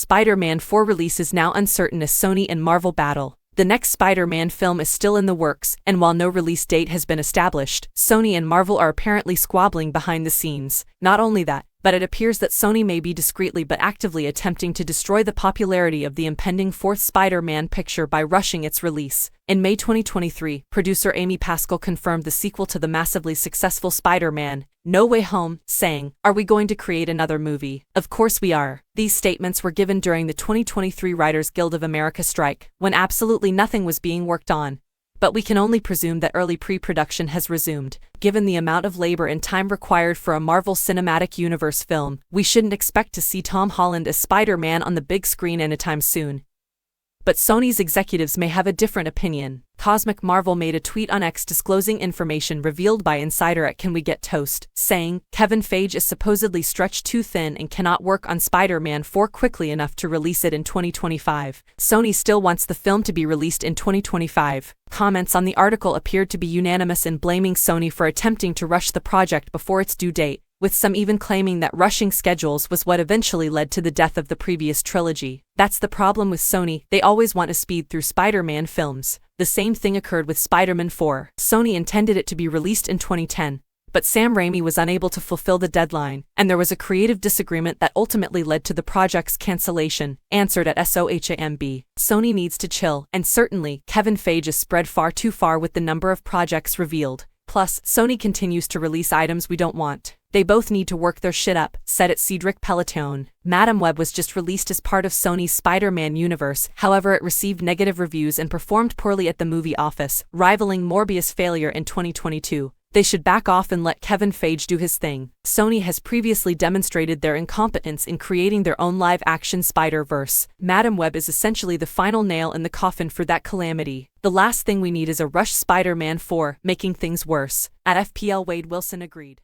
Spider-Man 4 release is now uncertain as Sony and Marvel battle. The next Spider-Man film is still in the works, and while no release date has been established, Sony and Marvel are apparently squabbling behind the scenes. Not only that, but it appears that Sony may be discreetly but actively attempting to destroy the popularity of the impending fourth Spider-Man picture by rushing its release. In May 2023, producer Amy Pascal confirmed the sequel to the massively successful Spider-Man, No Way Home, saying, "Are we going to create another movie? Of course we are." These statements were given during the 2023 Writers Guild of America strike, when absolutely nothing was being worked on. But we can only presume that early pre-production has resumed. Given the amount of labor and time required for a Marvel Cinematic Universe film, we shouldn't expect to see Tom Holland as Spider-Man on the big screen anytime soon. But Sony's executives may have a different opinion. Cosmic Marvel made a tweet on X disclosing information revealed by insider at Can We Get Toast, saying, Kevin Feige is supposedly stretched too thin and cannot work on Spider-Man 4 quickly enough to release it in 2025. Sony still wants the film to be released in 2025. Comments on the article appeared to be unanimous in blaming Sony for attempting to rush the project before its due date, with some even claiming that rushing schedules was what eventually led to the death of the previous trilogy. That's the problem with Sony, they always want to speed through Spider-Man films. The same thing occurred with Spider-Man 4. Sony intended it to be released in 2010, but Sam Raimi was unable to fulfill the deadline, and there was a creative disagreement that ultimately led to the project's cancellation, answered at SOHAMB. Sony needs to chill, and certainly, Kevin Feige is spread far too far with the number of projects revealed. Plus, Sony continues to release items we don't want. They both need to work their shit up, said it Cedric Peloton. Madam Web was just released as part of Sony's Spider-Man universe, however it received negative reviews and performed poorly at the movie office, rivaling Morbius' failure in 2022. They should back off and let Kevin Feige do his thing. Sony has previously demonstrated their incompetence in creating their own live-action Spider-Verse. Madam Web is essentially the final nail in the coffin for that calamity. The last thing we need is a rushed Spider-Man 4, making things worse. At FPL Wade Wilson agreed.